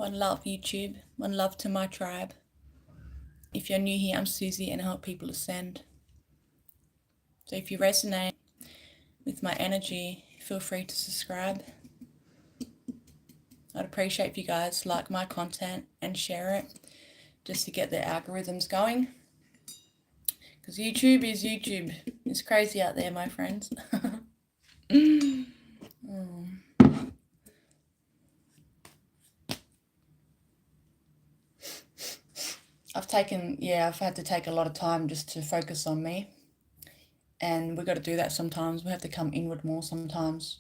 One love, YouTube. One love to my tribe. If you're new here, I'm Susie and I help people ascend. So if you resonate with my energy, feel free to subscribe. I'd appreciate if you guys like my content and share it just to get the algorithms going. Because YouTube is YouTube. It's crazy out there, my friends. I've had to take a lot of time just to focus on me. And we've got to do that sometimes. We have to come inward more sometimes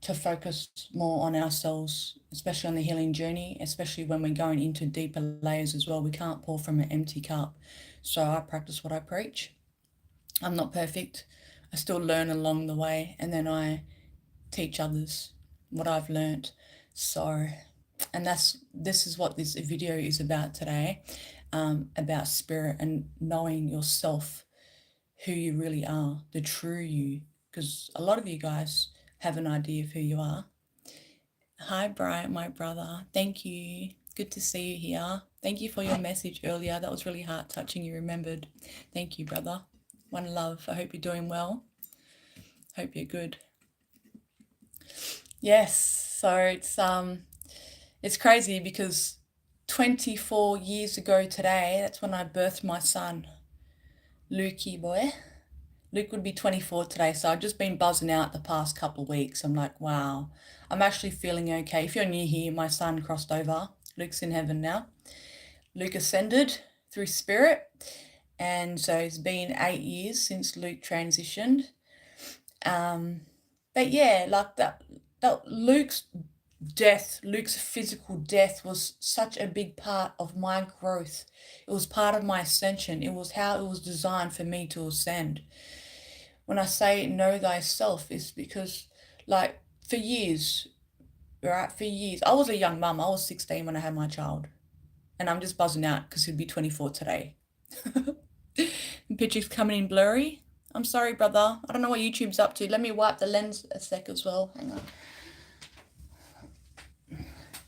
to focus more on ourselves, especially on the healing journey, especially when we're going into deeper layers as well. We can't pour from an empty cup. So I practice what I preach. I'm not perfect. I still learn along the way, and then I teach others what I've learned. So, and this is what this video is about today, about spirit and knowing yourself, who you really are, the true you, because a lot of you guys have an idea of who you are. Hi, Brian, my brother. Thank you. Good to see you here. Thank you for your message earlier. That was really heart-touching. You remembered. Thank you, brother. One love. I hope you're doing well. Hope you're good. Yes. So it's crazy because 24 years ago today, that's when I birthed my son, Lukey boy. Luke would be 24 today, so I've just been buzzing out the past couple of weeks. I'm like, wow, I'm actually feeling okay. If you're new here, my son crossed over. Luke's in heaven now. Luke ascended through spirit, and so it's been 8 years since Luke transitioned. But yeah, like that Luke's death, Luke's physical death was such a big part of my growth. It was part of my ascension. It was how it was designed for me to ascend. When I say know thyself, is because, like, for years, right, for years, I was a young mum. I was 16 when I had my child. And I'm just buzzing out because he'd be 24 today. Pictures coming in blurry. I'm sorry, brother. I don't know what YouTube's up to. Let me wipe the lens a sec as well. Hang on.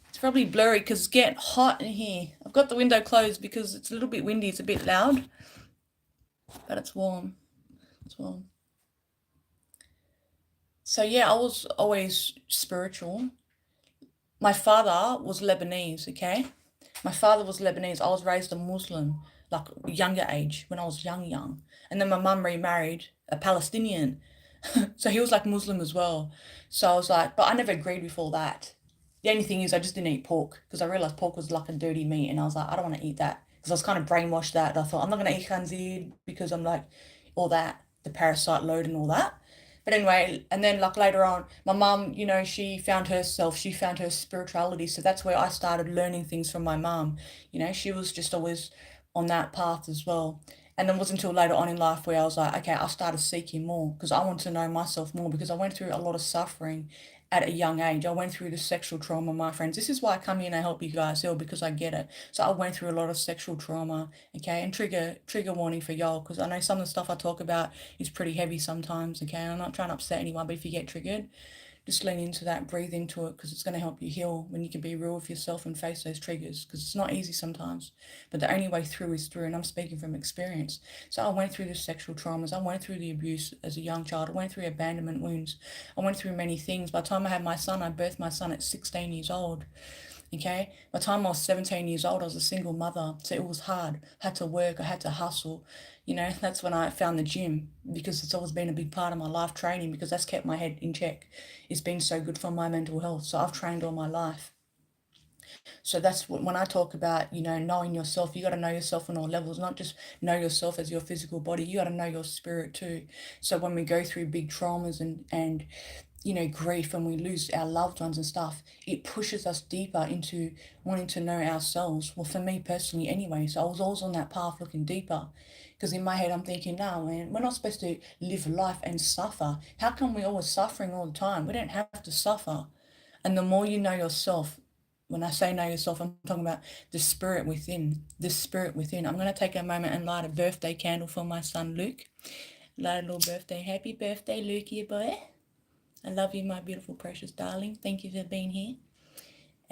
It's probably blurry because it's getting hot in here. I've got the window closed because it's a little bit windy. It's a bit loud. But it's warm. It's warm. So yeah, I was always spiritual. My father was Lebanese, okay? My father was Lebanese. I was raised a Muslim, like younger age, when I was young. And then my mum remarried a Palestinian. So he was like Muslim as well. So I was like, but I never agreed with all that. The only thing is I just didn't eat pork because I realized pork was like a dirty meat. And I was like, I don't want to eat that because I was kind of brainwashed that. I thought, I'm not going to eat khanzir because I'm like, all that, the parasite load and all that. But anyway, and then like later on, my mum, you know, she found herself, she found her spirituality. So that's where I started learning things from my mum. You know, she was just always on that path as well. And then it wasn't until later on in life where I was like, okay, I started seeking more because I want to know myself more because I went through a lot of suffering at a young age. I went through the sexual trauma, my friends. This is why I come here and I help you guys heal because I get it. So I went through a lot of sexual trauma, okay? And trigger warning for y'all because I know some of the stuff I talk about is pretty heavy sometimes, okay? I'm not trying to upset anyone, but if you get triggered, just lean into that, breathe into it because it's going to help you heal when you can be real with yourself and face those triggers because it's not easy sometimes. But the only way through is through, and I'm speaking from experience. So I went through the sexual traumas. I went through the abuse as a young child. I went through abandonment wounds. I went through many things. By the time I had my son, I birthed my son at 16 years old. Okay, by the time I was 17 years old, I was a single mother, so it was hard. I had to work, I had to hustle. You know, that's when I found the gym because it's always been a big part of my life training because that's kept my head in check. It's been so good for my mental health. So I've trained all my life. So that's what, when I talk about, you know, knowing yourself, you got to know yourself on all levels, not just know yourself as your physical body. You got to know your spirit too. So when we go through big traumas and you know, grief and we lose our loved ones and stuff, it pushes us deeper into wanting to know ourselves. Well, for me personally anyway, so I was always on that path looking deeper. Because in my head, I'm thinking, no, man, we're not supposed to live life and suffer. How come we're always suffering all the time? We don't have to suffer. And the more you know yourself, when I say know yourself, I'm talking about the spirit within, the spirit within. I'm going to take a moment and light a birthday candle for my son, Luke. Light a little birthday. Happy birthday, Luke, you boy. I love you, my beautiful, precious darling. Thank you for being here.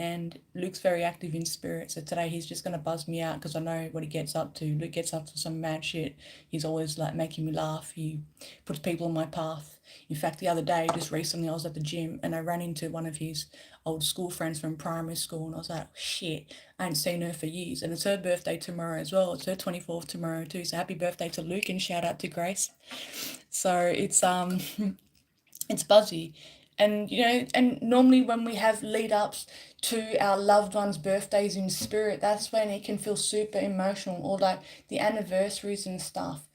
and Luke's very active in spirit. So today he's just going to buzz me out because I know what he gets up to. Luke gets up to some mad shit. He's always like making me laugh. He puts people on my path. In fact, the other day, just recently, I was at the gym and I ran into one of his old school friends from primary school, and I was like, shit, I ain't seen her for years. And it's her birthday tomorrow as well. It's her 24th tomorrow too. So happy birthday to Luke and shout out to Grace. So it's buzzy. And and normally when we have lead ups to our loved ones' birthdays in spirit, that's when it can feel super emotional, or like the anniversaries and stuff.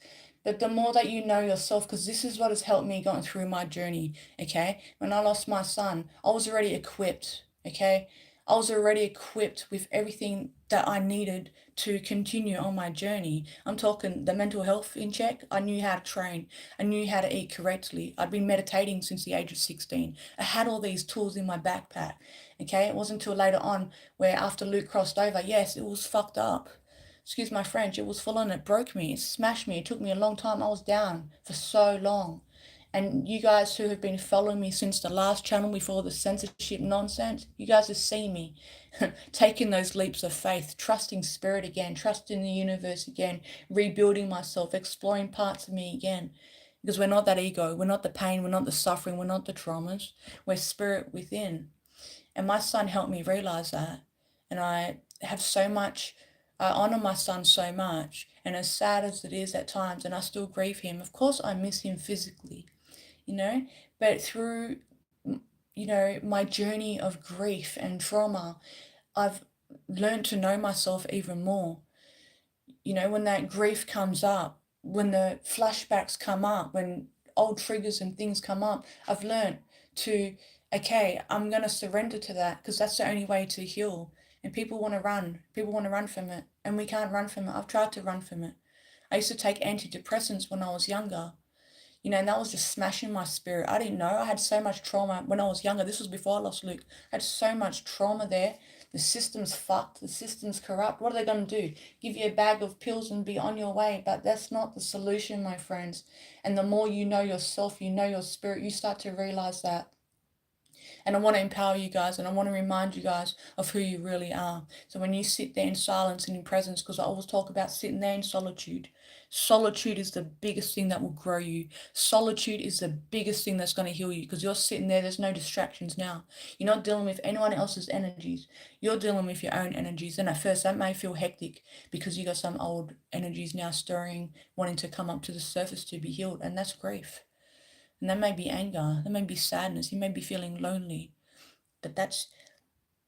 But the more that you know yourself, because this is what has helped me going through my journey, okay? When I lost my son, I was already equipped, okay? I was already equipped with everything that I needed to continue on my journey. I'm talking the mental health in check. I knew how to train. I knew how to eat correctly. I'd been meditating since the age of 16. I had all these tools in my backpack, okay? It wasn't until later on where after Luke crossed over, yes, it was fucked up. Excuse my French, it was full on, it broke me, it smashed me, it took me a long time, I was down for so long. And you guys who have been following me since the last channel before the censorship nonsense, you guys have seen me taking those leaps of faith, trusting spirit again, trusting the universe again, rebuilding myself, exploring parts of me again. Because we're not that ego, we're not the pain, we're not the suffering, we're not the traumas, we're spirit within. And my son helped me realize that. And I have so much, I honor my son so much. And as sad as it is at times, and I still grieve him, of course I miss him physically, but through, my journey of grief and trauma, I've learned to know myself even more. When that grief comes up, when the flashbacks come up, when old triggers and things come up, I've learned to, okay, I'm going to surrender to that because that's the only way to heal. And people want to run. People want to run from it. And we can't run from it. I've tried to run from it. I used to take antidepressants when I was younger. And that was just smashing my spirit. I didn't know. I had so much trauma when I was younger. This was before I lost Luke. I had so much trauma there. The system's fucked. The system's corrupt. What are they going to do? Give you a bag of pills and be on your way. But that's not the solution, my friends. And the more you know yourself, you know your spirit, you start to realize that. And I want to empower you guys, and I want to remind you guys of who you really are. So when you sit there in silence and in presence, because I always talk about sitting there in solitude, solitude is the biggest thing that will grow you. Solitude is the biggest thing that's going to heal you, because you're sitting there, there's no distractions now. You're not dealing with anyone else's energies. You're dealing with your own energies. And at first that may feel hectic because you got some old energies now stirring, wanting to come up to the surface to be healed. And that's grief. And that may be anger, that may be sadness, you may be feeling lonely. But that's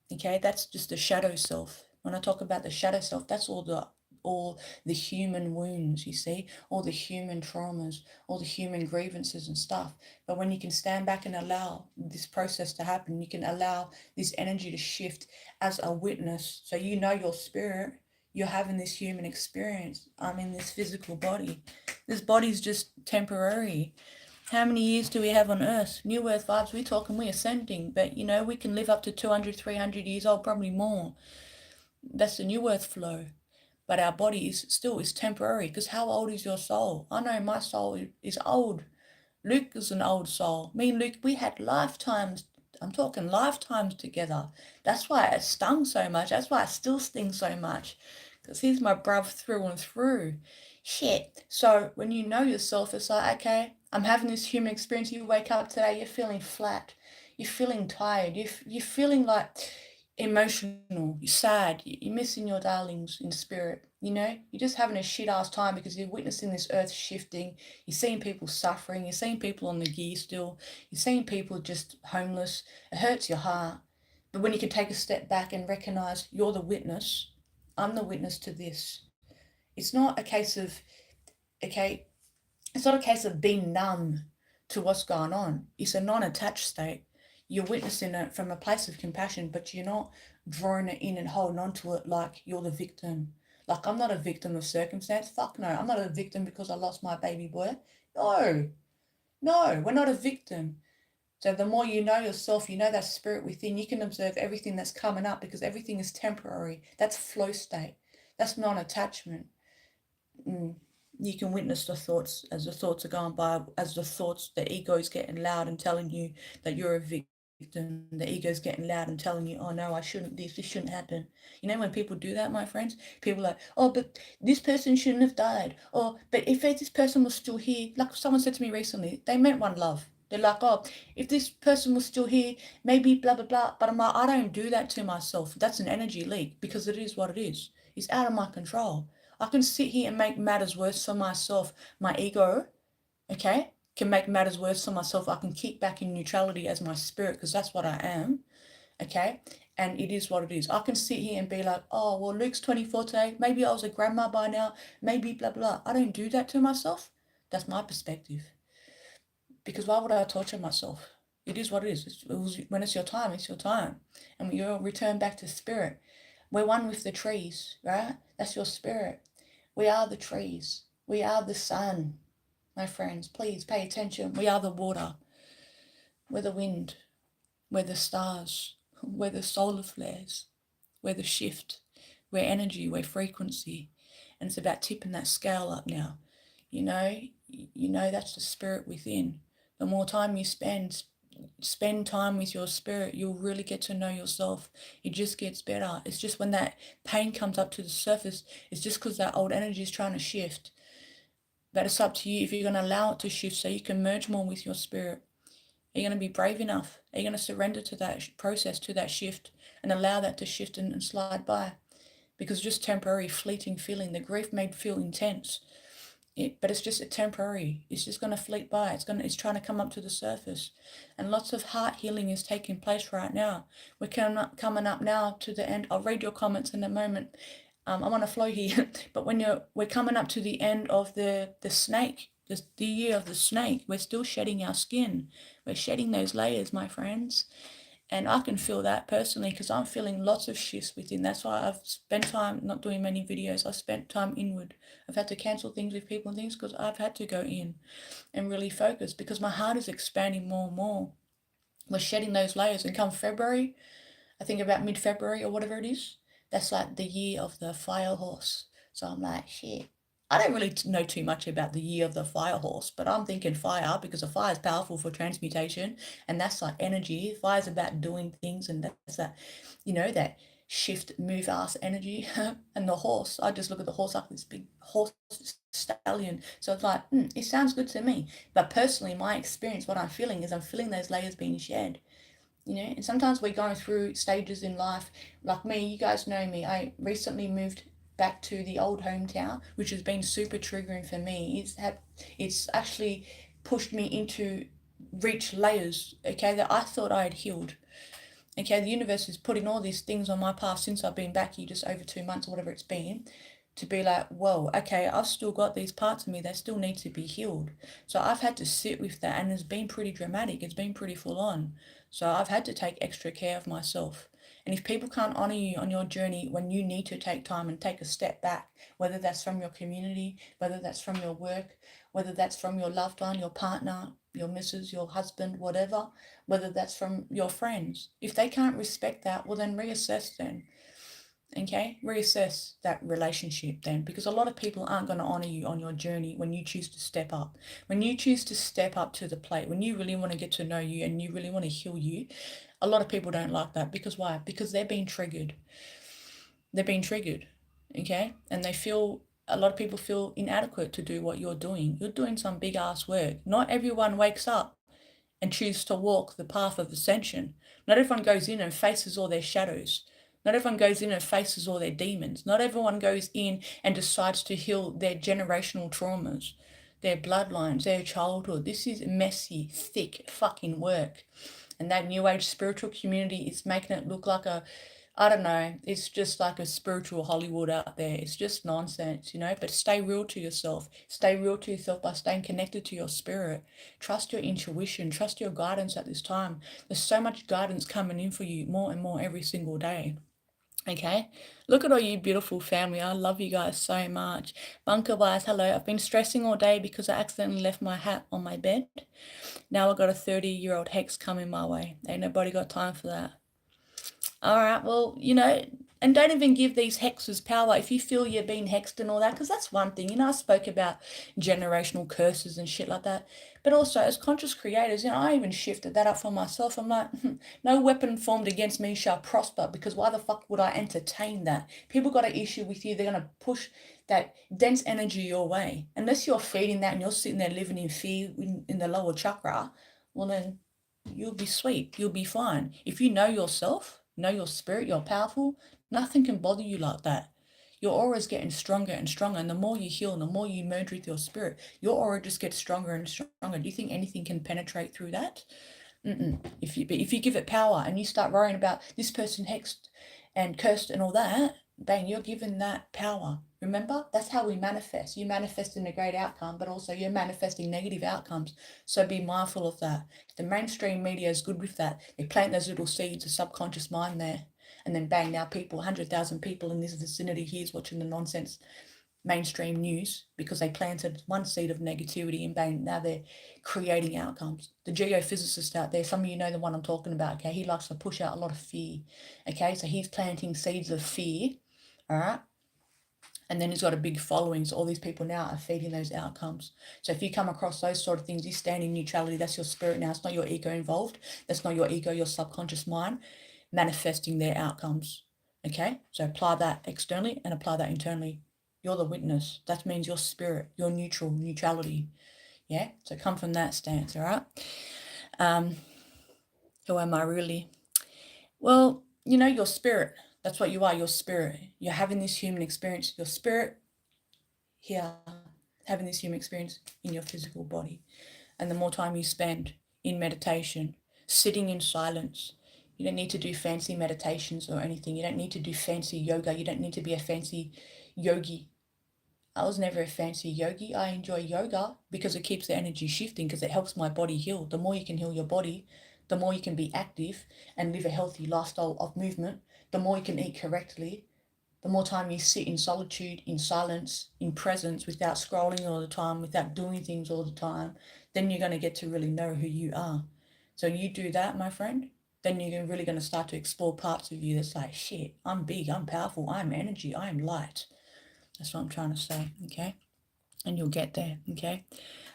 just the shadow self. When I talk about the shadow self, that's all the human wounds, you see, all the human traumas, all the human grievances and stuff. But when you can stand back and allow this process to happen, you can allow this energy to shift as a witness. So your spirit, you're having this human experience. I'm in this physical body. This body's just temporary. How many years do we have on Earth? New Earth vibes, we're talking, we're ascending, but we can live up to 200, 300 years old, probably more. That's the New Earth flow. But our body is temporary, because how old is your soul? I know my soul is old. Luke is an old soul. Me and Luke, we had lifetimes. I'm talking lifetimes together. That's why it stung so much. That's why it still stings so much. Because he's my brother through and through. Shit. So when you know yourself, it's like, okay, I'm having this human experience. You wake up today, you're feeling flat. You're feeling tired. You're feeling like emotional. You're sad. You're missing your darlings in spirit. You're just having a shit ass time because you're witnessing this earth shifting. You're seeing people suffering. You're seeing people on the gear still. You're seeing people just homeless. It hurts your heart. But when you can take a step back and recognize you're the witness, I'm the witness to this. It's not a case of, okay, it's not a case of being numb to what's going on. It's a non-attached state. You're witnessing it from a place of compassion, but you're not drawing it in and holding on to it like you're the victim. Like, I'm not a victim of circumstance. Fuck no. I'm not a victim because I lost my baby boy. No, we're not a victim. So the more you know yourself, you know that spirit within, you can observe everything that's coming up because everything is temporary. That's flow state. That's non-attachment. You can witness the thoughts as the thoughts are going by, as the ego is getting loud and telling you that you're a victim. and the ego's getting loud and telling you, oh no, I shouldn't, this shouldn't happen. You know, when people do that, my friends, people are like, oh, but this person shouldn't have died. Or, but if this person was still here, like someone said to me recently, they meant one love. They're like, oh, if this person was still here, maybe blah, blah, blah. But I'm like, I don't do that to myself. That's an energy leak because it is what it is. It's out of my control. I can sit here and make matters worse for myself. My ego, okay, can make matters worse for myself. I can kick back in neutrality as my spirit because that's what I am, okay? And it is what it is. I can sit here and be like, oh, well, Luke's 24 today. Maybe I was a grandma by now. Maybe blah, blah. I don't do that to myself. That's my perspective. Because why would I torture myself? It is what it is. When it's your time, it's your time. And you'll return back to spirit. We're one with the trees, right? That's your spirit. We are the trees. We are the sun. My friends, please pay attention. We are the water. We're the wind. We're the stars. We're the solar flares. We're the shift. We're energy. We're frequency. And it's about tipping that scale up now. You know that's the spirit within. The more time you spend time with your spirit, you'll really get to know yourself. It just gets better. It's just when that pain comes up to the surface, it's just because that old energy is trying to shift. But it's up to you if you're going to allow it to shift so you can merge more with your spirit. Are you going to be brave enough? Are you going to surrender to that process, to that shift, and allow that to shift and slide by? Because just temporary, fleeting feeling, the grief may feel intense, but it's just a temporary. It's just going to fleet by. It's trying to come up to the surface, and lots of heart healing is taking place right now. We're coming up now to the end. I'll read your comments in a moment. I'm on a flow here, but we're coming up to the end of the snake, the year of the snake. We're still shedding our skin. We're shedding those layers, my friends. And I can feel that personally because I'm feeling lots of shifts within. That's why I've spent time not doing many videos. I've spent time inward. I've had to cancel things with people and things because I've had to go in and really focus because my heart is expanding more and more. We're shedding those layers. And come February, I think about mid-February or whatever it is, that's like the year of the fire horse. So I'm like, shit. I don't really know too much about the year of the fire horse, but I'm thinking fire because a fire is powerful for transmutation, and that's like energy. Fire is about doing things, and that's that, that shift, move ass energy. And the horse, I just look at the horse like this big horse stallion. So it's like, it sounds good to me. But personally, my experience, what I'm feeling is I'm feeling those layers being shed. And sometimes we're going through stages in life. Like me, you guys know me. I recently moved back to the old hometown, which has been super triggering for me. It's actually pushed me into reach layers, okay, that I thought I had healed. Okay, the universe is putting all these things on my path since I've been back here just over 2 months or whatever it's been, to be like, whoa, okay, I've still got these parts of me that still need to be healed. So I've had to sit with that, and it's been pretty dramatic. It's been pretty full on. So I've had to take extra care of myself. And if people can't honor you on your journey when you need to take time and take a step back, whether that's from your community, whether that's from your work, whether that's from your loved one, your partner, your missus, your husband, whatever, whether that's from your friends, if they can't respect that, well, then reassess then. Okay, reassess that relationship then, because a lot of people aren't going to honor you on your journey when you choose to step up. When you choose to step up to the plate, when you really want to get to know you and you really want to heal you, a lot of people don't like that. Because why? Because they're being triggered. They're being triggered, okay? And a lot of people feel inadequate to do what you're doing. You're doing some big ass work. Not everyone wakes up and chooses to walk the path of ascension. Not everyone goes in and faces all their shadows. Not everyone goes in and faces all their demons. Not everyone goes in and decides to heal their generational traumas, their bloodlines, their childhood. This is messy, thick fucking work. And that new age spiritual community is making it look like I don't know, it's just like a spiritual Hollywood out there. It's just nonsense, but stay real to yourself. Stay real to yourself by staying connected to your spirit. Trust your intuition. Trust your guidance at this time. There's so much guidance coming in for you more and more every single day. Okay, look at all you beautiful family. I love you guys so much. Bunker Wise, hello. I've been stressing all day because I accidentally left my hat on my bed. Now I've got a 30-year-old hex coming my way. Ain't nobody got time for that. All right, well, And don't even give these hexes power if you feel you're being hexed and all that, because that's one thing. I spoke about generational curses and shit like that. But also, as conscious creators, I even shifted that up for myself. I'm like, no weapon formed against me shall prosper, because why the fuck would I entertain that? People got an issue with you, they're going to push that dense energy your way. Unless you're feeding that and you're sitting there living in fear in the lower chakra, well then you'll be sweet. You'll be fine. If you know yourself, know your spirit, you're powerful, nothing can bother you like that. Your aura is getting stronger and stronger, and the more you heal and the more you merge with your spirit, your aura just gets stronger and stronger. Do you think anything can penetrate through that? If you give it power and you start worrying about this person hexed and cursed and all that, bang, you're given that power. Remember, that's how we manifest. You manifest in a great outcome, but also you're manifesting negative outcomes. So be mindful of that. The mainstream media is good with that. They plant those little seeds of subconscious mind there. And then bang, now people, 100,000 people in this vicinity here is watching the nonsense mainstream news because they planted one seed of negativity and bang, now they're creating outcomes. The geophysicist out there, some of you know the one I'm talking about, okay? He likes to push out a lot of fear, okay? So he's planting seeds of fear, all right? And then he's got a big following, so all these people now are feeding those outcomes. So if you come across those sort of things, you stand in neutrality. That's your spirit now. It's not your ego involved. That's not your ego, your subconscious mind manifesting their outcomes, okay? So apply that externally and apply that internally. You're the witness. That means your spirit, your neutrality, yeah? So come from that stance, all right? Who am I really? Well, your spirit. That's what you are, your spirit. You're having this human experience. Your spirit here, having this human experience in your physical body. And the more time you spend in meditation, sitting in silence, you don't need to do fancy meditations or anything. You don't need to do fancy yoga. You don't need to be a fancy yogi. I was never a fancy yogi. I enjoy yoga because it keeps the energy shifting, because it helps my body heal. The more you can heal your body, the more you can be active and live a healthy lifestyle of movement, the more you can eat correctly, the more time you sit in solitude, in silence, in presence, without scrolling all the time, without doing things all the time, then you're going to get to really know who you are. So you do that, my friend, then you're really going to start to explore parts of you that's like, shit, I'm big, I'm powerful, I'm energy, I'm light. That's what I'm trying to say, okay? And you'll get there, okay?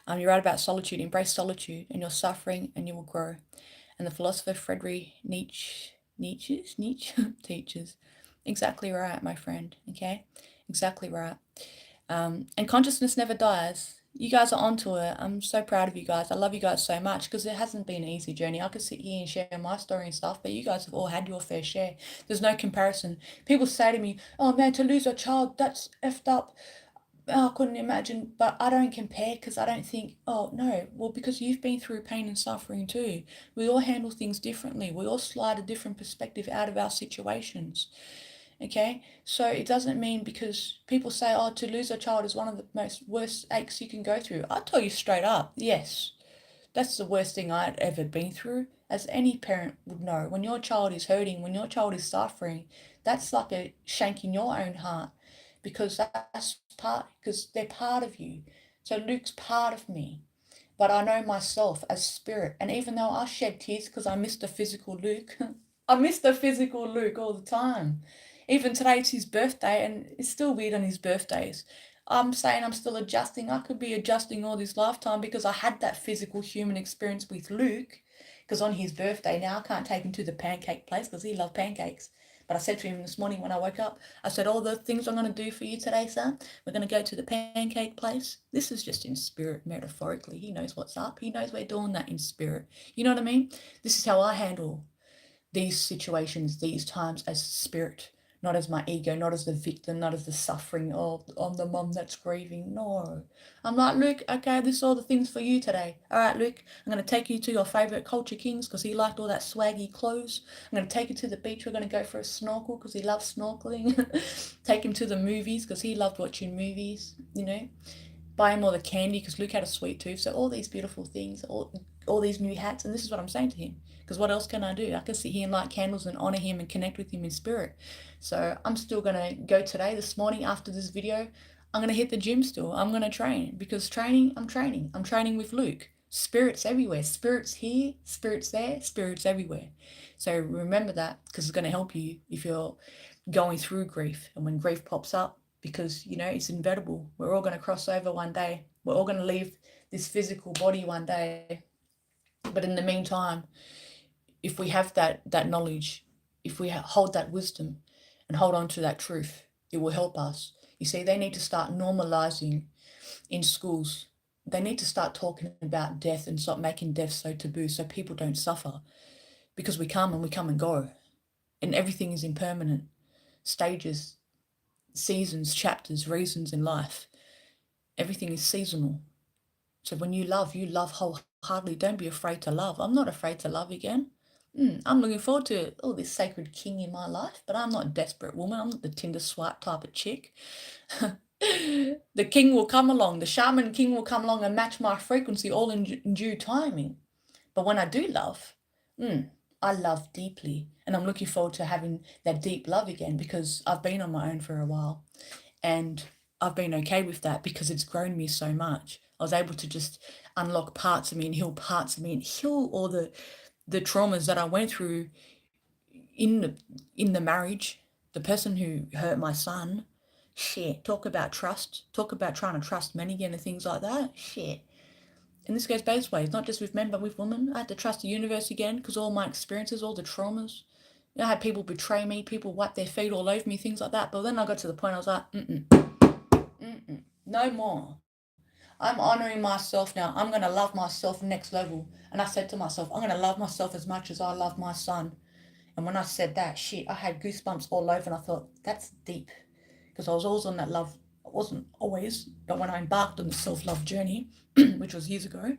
You're right about solitude. Embrace solitude and your suffering, and you will grow. And the philosopher Friedrich Nietzsche teaches, exactly right, my friend, okay? Exactly right. And consciousness never dies. You guys are onto it. I'm so proud of you guys. I love you guys so much, because it hasn't been an easy journey. I could sit here and share my story and stuff, but you guys have all had your fair share. There's no comparison. People say to me, oh man, to lose a child, that's effed up. Oh, I couldn't imagine, but I don't compare, because I don't think, oh no, well, because you've been through pain and suffering too. We all handle things differently. We all slide a different perspective out of our situations. Okay, so it doesn't mean, because people say, oh, to lose a child is one of the most worst aches you can go through. I tell you straight up, yes, that's the worst thing I'd ever been through, as any parent would know. When your child is hurting, when your child is suffering, that's like a shank in your own heart, because because they're part of you. So Luke's part of me, but I know myself as spirit. And even though I shed tears because I miss the physical Luke, I miss the physical Luke all the time. Even today it's his birthday, and it's still weird on his birthdays. I'm saying I'm still adjusting. I could be adjusting all this lifetime because I had that physical human experience with Luke. Because on his birthday now, I can't take him to the pancake place because he loves pancakes. But I said to him this morning when I woke up, I said, all the things I'm going to do for you today, son, we're going to go to the pancake place. This is just in spirit, metaphorically. He knows what's up. He knows we're doing that in spirit. You know what I mean? This is how I handle these situations, these times, as spirit, not as my ego, not as the victim, not as the suffering, oh, I'm the mum that's grieving. No. I'm like, Luke, okay, this is all the things for you today. All right, Luke, I'm going to take you to your favourite Culture Kings because he liked all that swaggy clothes. I'm going to take you to the beach. We're going to go for a snorkel because he loves snorkeling. Take him to the movies because he loved watching movies, Buy him all the candy because Luke had a sweet tooth. So all these beautiful things, all these new hats, and this is what I'm saying to him. Because what else can I do? I can sit here and light candles and honour him and connect with him in spirit. So I'm still going to go today, this morning, after this video. I'm going to hit the gym still. I'm going to train, because I'm training. I'm training with Luke. Spirit's everywhere. Spirit's here, spirit's there, spirit's everywhere. So remember that, because it's going to help you if you're going through grief. And when grief pops up, because, you know, it's inevitable. We're all going to cross over one day. We're all going to leave this physical body one day. But in the meantime, if we have that knowledge, if we hold that wisdom and hold on to that truth, it will help us. You see, they need to start normalizing in schools. They need to start talking about death and stop making death so taboo so people don't suffer. Because we come and go. And everything is impermanent. Stages, seasons, chapters, reasons in life. Everything is seasonal. So when you love wholeheartedly. Don't be afraid to love. I'm not afraid to love again. I'm looking forward to this sacred king in my life, but I'm not a desperate woman. I'm not the Tinder swipe type of chick. The king will come along. The shaman king will come along and match my frequency all in due timing. But when I do love, I love deeply. And I'm looking forward to having that deep love again, because I've been on my own for a while. And I've been okay with that because it's grown me so much. I was able to just unlock parts of me and heal parts of me and heal all the traumas that I went through in the marriage. The person who hurt my son, shit. Talk about trust. Talk about trying to trust men again and things like that. Shit. And this goes both ways, not just with men, but with women. I had to trust the universe again because all my experiences, all the traumas. I had people betray me, people wipe their feet all over me, things like that. But then I got to the point I was like, no more. I'm honoring myself now. I'm going to love myself next level. And I said to myself, I'm going to love myself as much as I love my son. And when I said that, shit, I had goosebumps all over and I thought, that's deep. Because I was always on that love. I wasn't always, but when I embarked on the self-love journey, which was years ago,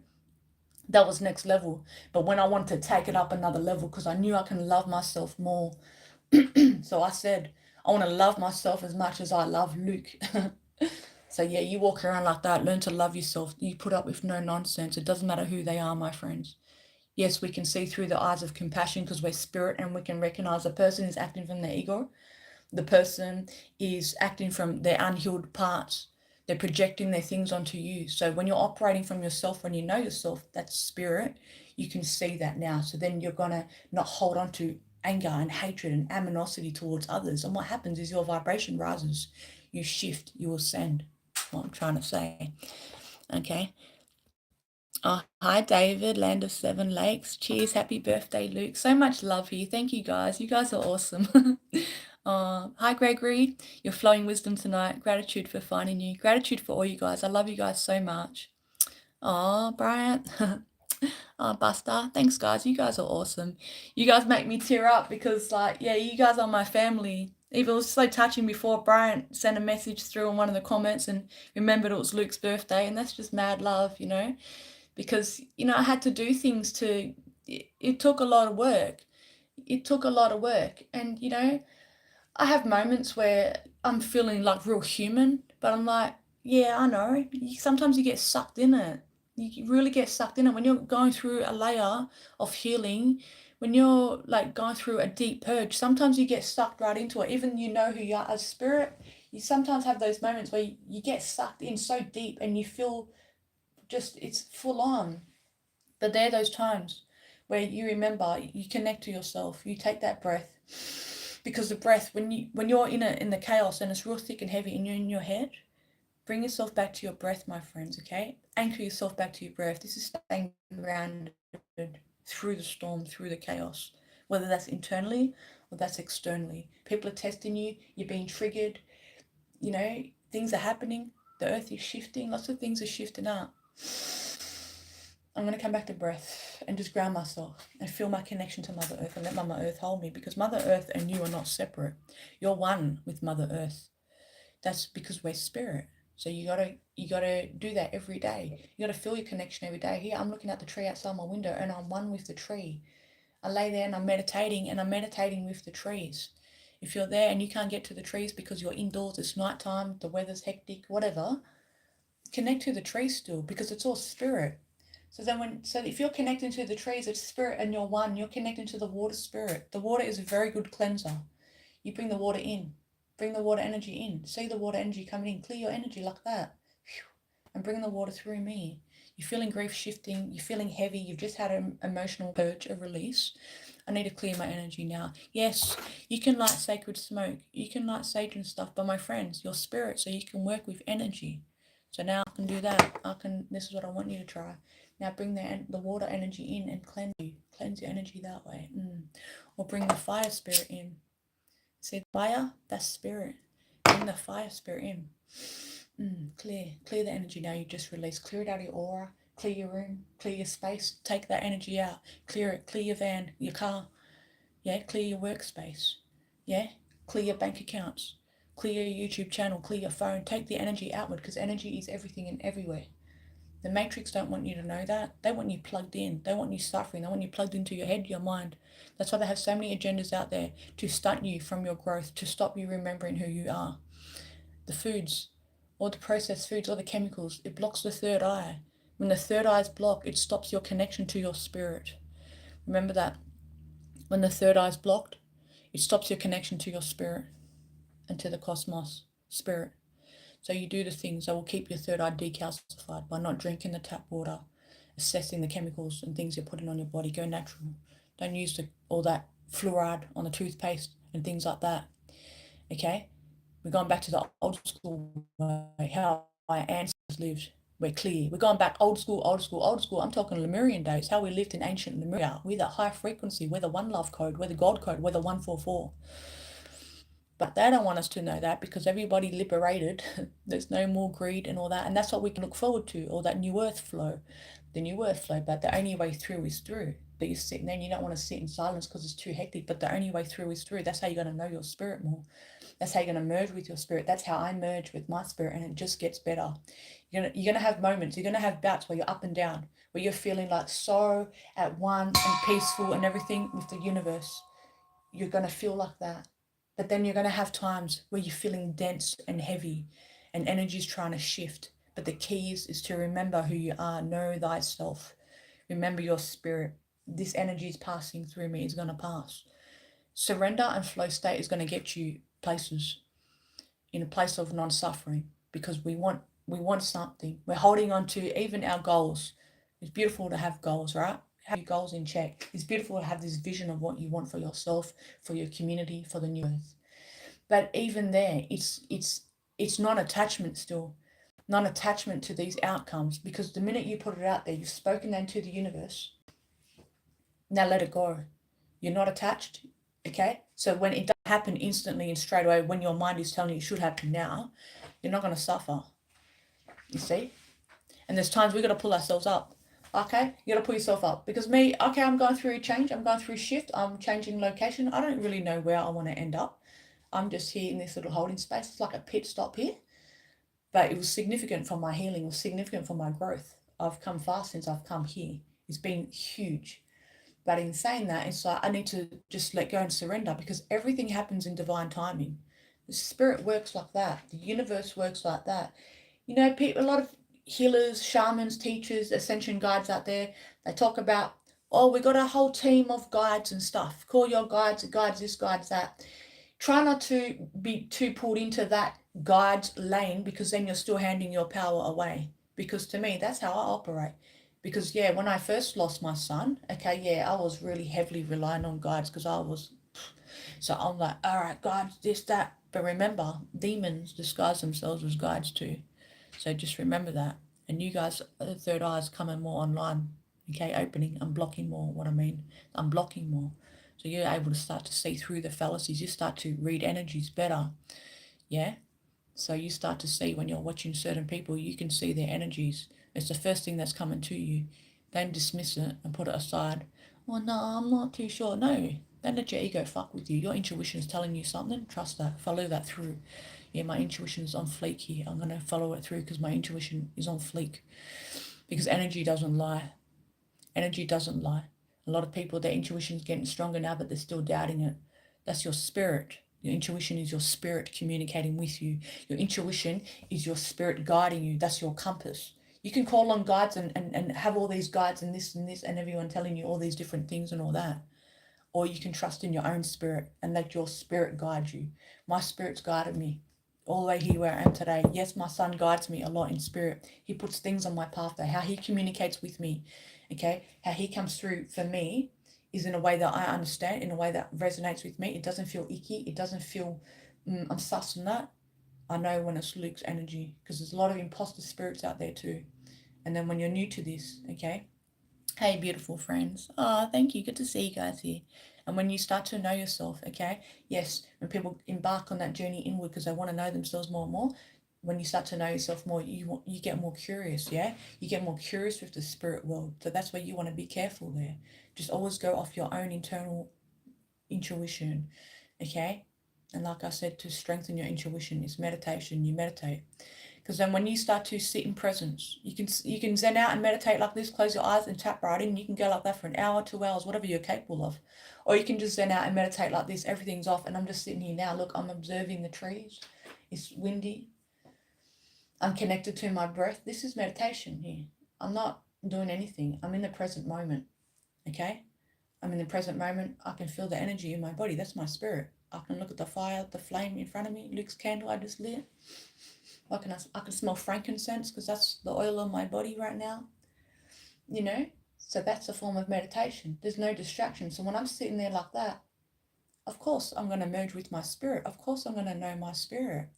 that was next level. But when I wanted to take it up another level, because I knew I can love myself more. So I said, I want to love myself as much as I love Luke. So yeah, you walk around like that, learn to love yourself. You put up with no nonsense. It doesn't matter who they are, my friends. Yes, we can see through the eyes of compassion because we're spirit, and we can recognize a person is acting from their ego. The person is acting from their unhealed parts. They're projecting their things onto you. So when you're operating from yourself, when you know yourself, that's spirit, you can see that now. So then you're going to not hold on to anger and hatred and animosity towards others. And what happens is your vibration rises. You shift, you ascend. What I'm trying to say. Okay. Hi David, Land of Seven Lakes. Cheers, happy birthday, Luke. So much love here. Thank you guys. You guys are awesome. Hi Gregory, you're flowing wisdom tonight. Gratitude for finding you. Gratitude for all you guys. I love you guys so much. Bryant. Buster. Thanks guys. You guys are awesome. You guys make me tear up because you guys are my family. Even it was so touching before Bryant sent a message through on one of the comments and remembered it was Luke's birthday, and that's just mad love, because, I had to do things it took a lot of work. It took a lot of work. And, I have moments where I'm feeling like real human, but I'm like, yeah, I know. Sometimes you get sucked in it. You really get sucked in it when you're going through a layer of healing. When you're like going through a deep purge, sometimes you get sucked right into it. Even who you are as spirit, you sometimes have those moments where you get sucked in so deep and you feel just it's full on. But they're those times where you remember, you connect to yourself, you take that breath. Because the breath, when you're in the chaos and it's real thick and heavy and you're in your head, bring yourself back to your breath, my friends, okay? Anchor yourself back to your breath. This is staying grounded through the storm, through the chaos, whether that's internally or that's externally. People are testing you, you're being triggered, things are happening, the earth is shifting, lots of things are shifting up. I'm going to come back to breath and just ground myself and feel my connection to Mother Earth and let Mother Earth hold me, because Mother Earth and you are not separate. You're one with Mother Earth. That's because we're spirit. So you gotta do that every day. You gotta feel your connection every day. Here, I'm looking at the tree outside my window and I'm one with the tree. I lay there and I'm meditating with the trees. If you're there and you can't get to the trees because you're indoors, it's nighttime, the weather's hectic, whatever, connect to the trees still, because it's all spirit. So if you're connecting to the trees, it's spirit and you're one. You're connecting to the water spirit. The water is a very good cleanser. You bring the water in. Bring the water energy in. See the water energy coming in. Clear your energy like that. And bring the water through me. You're feeling grief shifting. You're feeling heavy. You've just had an emotional purge, a release. I need to clear my energy now. Yes, you can light sacred smoke. You can light sage and stuff, but my friends, your spirit, so you can work with energy. So now I can do that. This is what I want you to try. Now bring the water energy in and cleanse your energy that way. Or bring the fire spirit in. See, fire, that's spirit. Bring the fire spirit in. Clear the energy now you just released. Clear it out of your aura. Clear your room. Clear your space. Take that energy out. Clear it. Clear your van, your car. Yeah, clear your workspace. Yeah, clear your bank accounts. Clear your YouTube channel. Clear your phone. Take the energy outward, because energy is everything and everywhere. The Matrix don't want you to know that. They want you plugged in. They want you suffering. They want you plugged into your head, your mind. That's why they have so many agendas out there to stunt you from your growth, to stop you remembering who you are. The foods, all the processed foods, all the chemicals, it blocks the third eye. When the third eye is blocked, it stops your connection to your spirit. Remember that. When the third eye is blocked, it stops your connection to your spirit and to the cosmos, spirit. So you do the things that will keep your third eye decalcified by not drinking the tap water, assessing the chemicals and things you're putting on your body. Go natural. Don't use all that fluoride on the toothpaste and things like that. Okay? We're going back to the old school way, how our ancestors lived. We're clear. We're going back old school. I'm talking Lemurian days, how we lived in ancient Lemuria. We're the high frequency. We're the one love code. We're the gold code. We're the 144. But they don't want us to know that, because everybody liberated. There's no more greed and all that. And that's what we can look forward to, all that new earth flow. The new earth flow. But the only way through is through. But you're sitting there and you don't want to sit in silence because it's too hectic. But the only way through is through. That's how you're going to know your spirit more. That's how you're going to merge with your spirit. That's how I merge with my spirit, and it just gets better. You're going to have moments. You're going to have bouts where you're up and down, where you're feeling like so at one and peaceful and everything with the universe. You're going to feel like that. But then you're going to have times where you're feeling dense and heavy and energy's trying to shift. But the key is to remember who you are. Know thyself. Remember your spirit. This energy is passing through me. It's going to pass. Surrender and flow state is going to get you places, in a place of non-suffering, because we want something. We're holding on to even our goals. It's beautiful to have goals, right? Have your goals in check. It's beautiful to have this vision of what you want for yourself, for your community, for the new earth. But even there, it's non-attachment still. Non-attachment to these outcomes, because the minute you put it out there, you've spoken that into the universe. Now let it go. You're not attached, okay? So when it doesn't happen instantly and straight away, when your mind is telling you it should happen now, you're not going to suffer, you see? And there's times we've got to pull ourselves up. Okay, you got to pull yourself up. Because me, okay, I'm going through a change. I'm going through a shift. I'm changing location. I don't really know where I want to end up. I'm just here in this little holding space. It's like a pit stop here. But it was significant for my healing. It was significant for my growth. I've come far since I've come here. It's been huge. But in saying that, it's like I need to just let go and surrender, because everything happens in divine timing. The spirit works like that. The universe works like that. You know, a lot of healers, shamans, teachers, ascension guides out there, they talk about, oh, we got a whole team of guides and stuff. Call your guides this, guides that. Try not to be too pulled into that guide's lane, because then you're still handing your power away. Because to me, that's how I operate. Because, yeah, when I first lost my son, okay, yeah, I was really heavily relying on guides, because I was, so I'm like, all right, guides, this, that. But remember, demons disguise themselves as guides too. So just remember that. And you guys, the third eye is coming more online, okay, opening, unblocking more, what I mean, unblocking more. So you're able to start to see through the fallacies. You start to read energies better, yeah? So you start to see, when you're watching certain people, you can see their energies. It's the first thing that's coming to you. Don't dismiss it and put it aside. Oh, no, I'm not too sure. No, don't let your ego fuck with you. Your intuition is telling you something. Trust that. Follow that through. Yeah, my intuition is on fleek here. I'm going to follow it through, because my intuition is on fleek. Because energy doesn't lie. Energy doesn't lie. A lot of people, their intuition is getting stronger now, but they're still doubting it. That's your spirit. Your intuition is your spirit communicating with you. Your intuition is your spirit guiding you. That's your compass. You can call on guides and have all these guides and this and everyone telling you all these different things and all that. Or you can trust in your own spirit and let your spirit guide you. My spirit's guided me all the way here where I am today. Yes, my son guides me a lot in spirit. He puts things on my pathway, how he communicates with me, okay? How he comes through for me is in a way that I understand, in a way that resonates with me. It doesn't feel icky. It doesn't feel, I'm sus on that. I know when it's Luke's energy, because there's a lot of imposter spirits out there too. And then when you're new to this, okay? Hey, beautiful friends. Oh, thank you. Good to see you guys here. And when you start to know yourself, okay? Yes, when people embark on that journey inward because they want to know themselves more and more, when you start to know yourself more, you get more curious, yeah? You get more curious with the spirit world. So that's where you want to be careful there. Just always go off your own internal intuition, okay? And like I said, to strengthen your intuition is meditation. You meditate. Because then when you start to sit in presence, you can zen out and meditate like this, close your eyes and tap right in. You can go like that for an hour, 2 hours, whatever you're capable of. Or you can just zen out and meditate like this, everything's off, and I'm just sitting here now. Look, I'm observing the trees. It's windy. I'm connected to my breath. This is meditation here. I'm not doing anything. I'm in the present moment, okay? I'm in the present moment. I can feel the energy in my body. That's my spirit. I can look at the fire, the flame in front of me, Luke's candle I just lit. I can smell frankincense because that's the oil on my body right now, you know? So that's a form of meditation. There's no distraction. So when I'm sitting there like that, of course I'm going to merge with my spirit. Of course I'm going to know my spirit,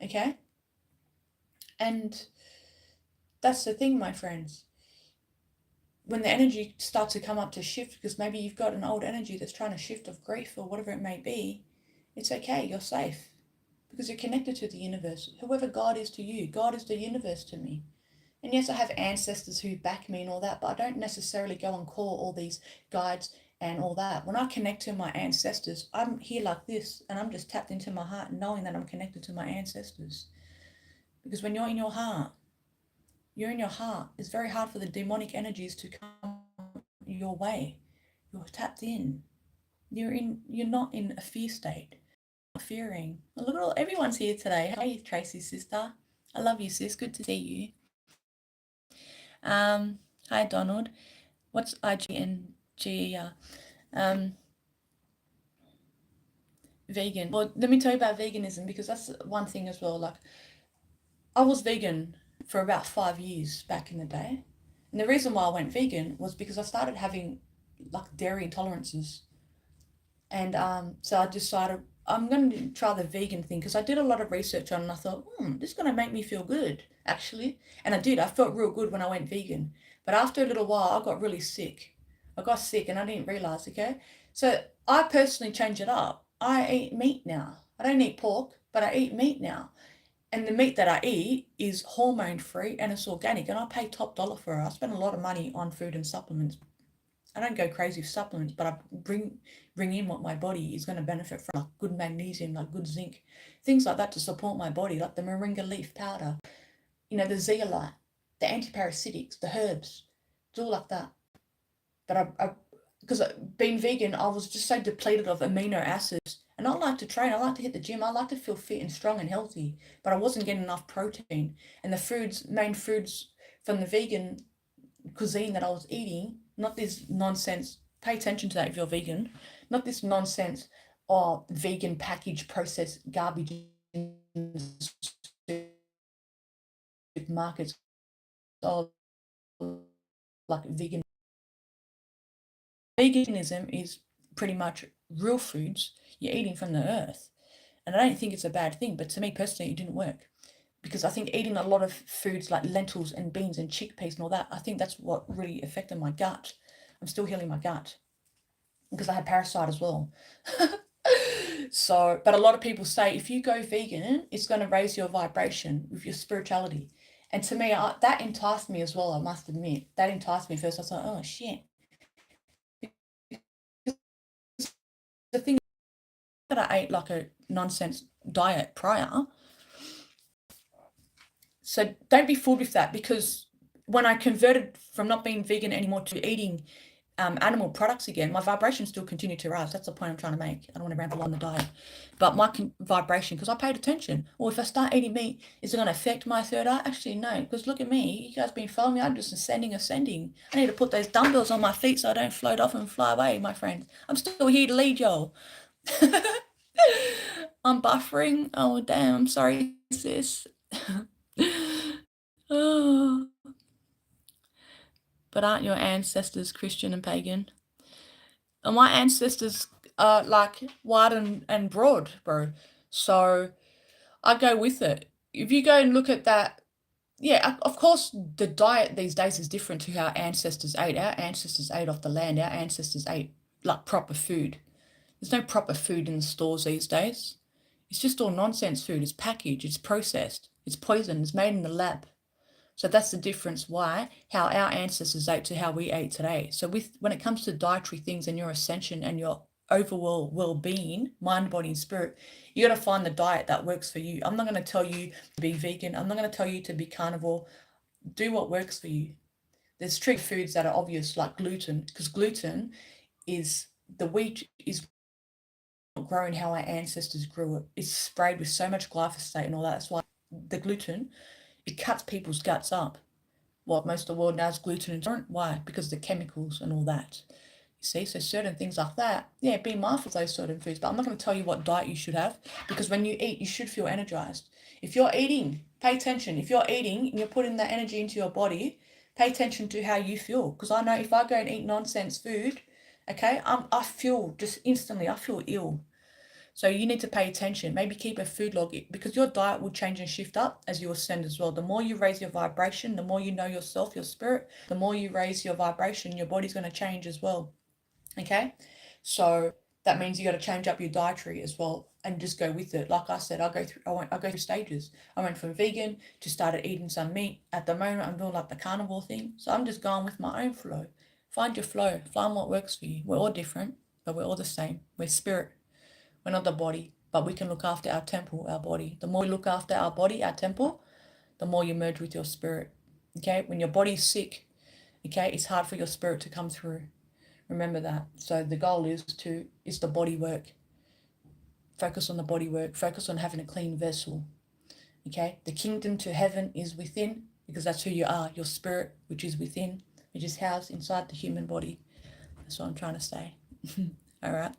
okay? And that's the thing, my friends. When the energy starts to come up to shift, because maybe you've got an old energy that's trying to shift of grief or whatever it may be, it's okay, you're safe. Because you're connected to the universe. Whoever God is to you, God is the universe to me. And yes, I have ancestors who back me and all that, but I don't necessarily go and call all these guides and all that. When I connect to my ancestors, I'm here like this, and I'm just tapped into my heart, knowing that I'm connected to my ancestors. Because when you're in your heart, it's very hard for the demonic energies to come your way. You're tapped in. You're not in a fear state. Fearing. Look at everyone's here today. Hey, Tracy, sister. I love you, sis. Good to see you. Hi, Donald. What's IGNG? Vegan. Well, let me tell you about veganism, because that's one thing as well. Like, I was vegan for about 5 years back in the day. And the reason why I went vegan was because I started having like dairy intolerances. And so I decided I'm going to try the vegan thing, because I did a lot of research on it, and I thought, this is going to make me feel good, actually. And I did. I felt real good when I went vegan. But after a little while, I got really sick. I got sick and I didn't realize, okay? So I personally changed it up. I eat meat now. I don't eat pork, but I eat meat now. And the meat that I eat is hormone free and it's organic, and I pay top dollar for it. I spend a lot of money on food and supplements. I don't go crazy with supplements, but I bring in what my body is going to benefit from, like good magnesium, like good zinc, things like that to support my body, like the moringa leaf powder, the zeolite, the antiparasitics, the herbs. It's all like that. But because being vegan, I was just so depleted of amino acids. And I like to train, I like to hit the gym, I like to feel fit and strong and healthy, but I wasn't getting enough protein. And the main foods from the vegan cuisine that I was eating, not this nonsense, pay attention to that if you're vegan, not this nonsense or vegan packaged processed garbage in supermarkets, or like vegan. Veganism is pretty much real foods you're eating from the earth. And I don't think it's a bad thing, but to me personally, it didn't work. Because I think eating a lot of foods like lentils and beans and chickpeas and all that, I think that's what really affected my gut. I'm still healing my gut because I had parasite as well. So, but a lot of people say if you go vegan, it's going to raise your vibration with your spirituality. And to me, that enticed me as well, I must admit. That enticed me first. I thought, oh, shit. The thing that I ate like a nonsense diet prior. So don't be fooled with that, because when I converted from not being vegan anymore to eating animal products again, my vibration still continued to rise. That's the point I'm trying to make. I don't want to ramble on the diet. But my vibration, because I paid attention. Well, if I start eating meat, is it going to affect my third eye? Actually, no, because look at me. You guys been following me. I'm just ascending. I need to put those dumbbells on my feet so I don't float off and fly away, my friends. I'm still here to lead y'all. I'm buffering. Oh, damn. I'm sorry, sis. Oh. But aren't your ancestors Christian and pagan? And my ancestors are like wide and broad, bro. So I go with it. If you go and look at that, yeah, of course, the diet these days is different to how ancestors ate. Our ancestors ate off the land. Our ancestors ate like proper food. There's no proper food in the stores these days. It's just all nonsense food. It's packaged, it's processed, it's poisoned, it's made in the lab. So that's the difference why how our ancestors ate to how we ate today. So when it comes to dietary things and your ascension and your overall well-being, mind, body, and spirit, you got to find the diet that works for you. I'm not going to tell you to be vegan. I'm not going to tell you to be carnivore. Do what works for you. There's trigger foods that are obvious, like gluten, because gluten is the wheat is grown how our ancestors grew it. It's sprayed with so much glyphosate and all that. That's why the gluten, it cuts people's guts up. What most of the world now is gluten intolerant. Why? Because the chemicals and all that. You see, so certain things like that, yeah, be mindful of those certain foods. But I'm not going to tell you what diet you should have, because when you eat, you should feel energized. If you're eating, pay attention. If you're eating and you're putting that energy into your body, pay attention to how you feel. Because I know if I go and eat nonsense food, okay, I feel just instantly, I feel ill. So you need to pay attention. Maybe keep a food log, because your diet will change and shift up as you ascend as well. The more you raise your vibration, the more you know yourself, your spirit, the more you raise your vibration, your body's going to change as well. Okay? So that means you got to change up your dietary as well and just go with it. Like I said, I go through stages. I went from vegan to started eating some meat. At the moment I'm doing like the carnivore thing. So I'm just going with my own flow. Find your flow. Find what works for you. We're all different, but we're all the same. We're spirit. We're not the body, but we can look after our temple, our body. The more we look after our body, our temple, the more you merge with your spirit. Okay? When your body's sick, okay, it's hard for your spirit to come through. Remember that. So the goal is the body work. Focus on the body work. Focus on having a clean vessel. Okay? The kingdom to heaven is within, because that's who you are, your spirit, which is within, which is housed inside the human body. That's what I'm trying to say. All right.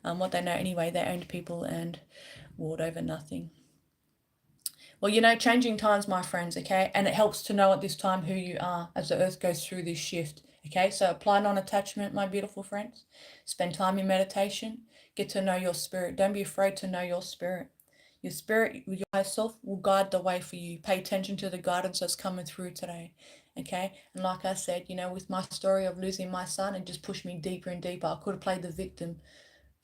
What they know anyway, they owned people and warred over nothing. Well, changing times, my friends, okay? And it helps to know at this time who you are as the earth goes through this shift, okay? So apply non-attachment, my beautiful friends. Spend time in meditation. Get to know your spirit. Don't be afraid to know your spirit. Your spirit, your higher self, will guide the way for you. Pay attention to the guidance that's coming through today, okay? And like I said, with my story of losing my son, it just pushed me deeper and deeper. I could have played the victim.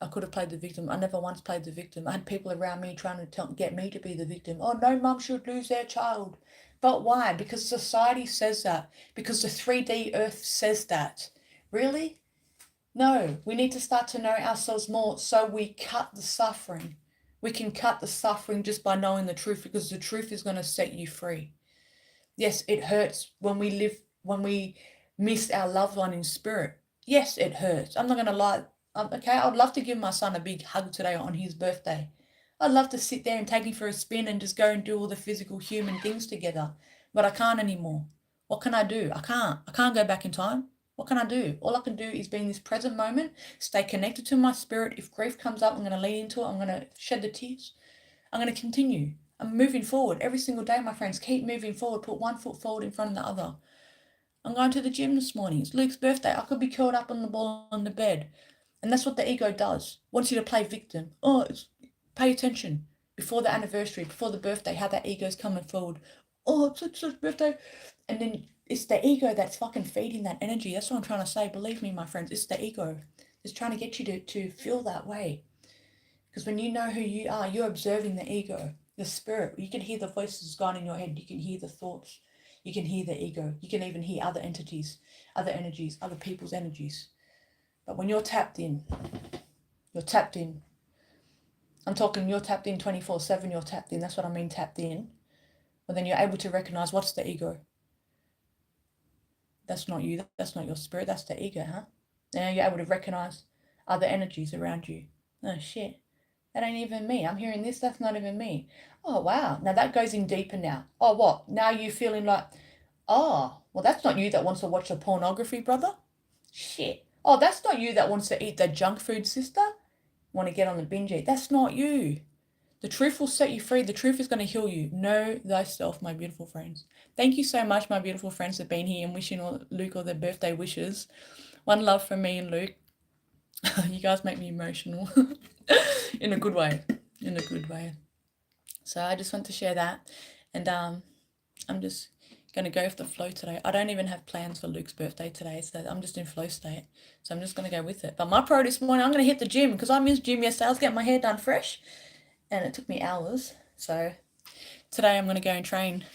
I never once played the victim. I had people around me trying to get me to be the victim. Oh, no mum should lose their child. But why? Because society says that. Because the 3D earth says that. Really? No, we need to start to know ourselves more so we cut the suffering. We can cut the suffering just by knowing the truth, because the truth is going to set you free. Yes, it hurts when we miss our loved one in spirit. Yes, it hurts. I'm not going to lie. Okay, I'd love to give my son a big hug today on his birthday. I'd love to sit there and take him for a spin and just go and do all the physical human things together. But I can't anymore. What can I do? I can't. I can't go back in time. What can I do? All I can do is be in this present moment, stay connected to my spirit. If grief comes up, I'm going to lean into it. I'm going to shed the tears. I'm going to continue. I'm moving forward every single day, my friends. Keep moving forward. Put one foot forward in front of the other. I'm going to the gym this morning. It's Luke's birthday. I could be curled up on the ball on the bed. And that's what the ego does. Wants you to play victim. Pay attention. Before the anniversary, before the birthday, how that ego's coming forward. Oh, it's such birthday. And then it's the ego that's fucking feeding that energy. That's what I'm trying to say. Believe me, my friends, it's the ego. It's trying to get you to feel that way. Because when you know who you are, you're observing the ego, the spirit. You can hear the voices going in your head. You can hear the thoughts. You can hear the ego. You can even hear other entities, other energies, other people's energies. But when you're tapped in, you're tapped in. I'm talking you're tapped in 24/7, you're tapped in. That's what I mean, tapped in. But then you're able to recognize what's the ego. That's not you. That's not your spirit. That's the ego, huh? Now you're able to recognize other energies around you. Oh, shit. That ain't even me. I'm hearing this. That's not even me. Oh, wow. Now that goes in deeper now. Oh, what? Now you're feeling like, oh, well, that's not you that wants to watch the pornography, brother. Shit. Oh, that's not you that wants to eat that junk food, sister. Want to get on the binge eat. That's not you. The truth will set you free. The truth is going to heal you. Know thyself, my beautiful friends. Thank you so much, my beautiful friends, for being here and wishing Luke all their birthday wishes. One love from me and Luke. You guys make me emotional in a good way. In a good way. So I just want to share that, and I'm just gonna go with the flow today. I don't even have plans for Luke's birthday today, so I'm just in flow state. So I'm just gonna go with it. But my priority this morning, I'm gonna hit the gym because I missed gym yesterday. I was getting my hair done fresh, and it took me hours. So today I'm gonna go and train,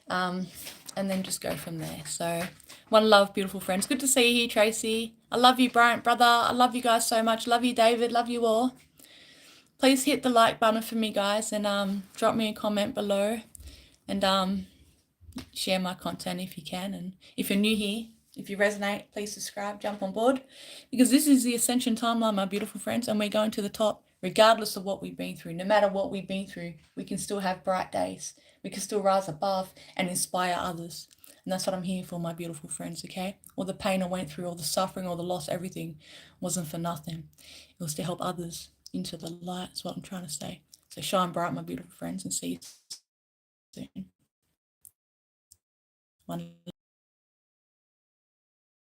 and then just go from there. So one love, beautiful friends. Good to see you here, Tracy. I love you, Bryant, brother. I love you guys so much. Love you, David. Love you all. Please hit the like button for me, guys, and drop me a comment below, and share my content if you can. And if you're new here, if you resonate, please subscribe, jump on board, because this is the Ascension Timeline, my beautiful friends, and we're going to the top regardless of what we've been through. No matter what we've been through, we can still have bright days. We can still rise above and inspire others. And that's what I'm here for, my beautiful friends, okay? All the pain I went through, all the suffering, all the loss, everything wasn't for nothing. It was to help others into the light. That's what I'm trying to say. So shine bright, my beautiful friends, and see you soon. One.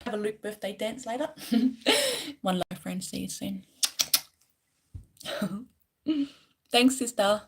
Have a Luke birthday dance later. One love, friends. See you soon. Thanks, sister.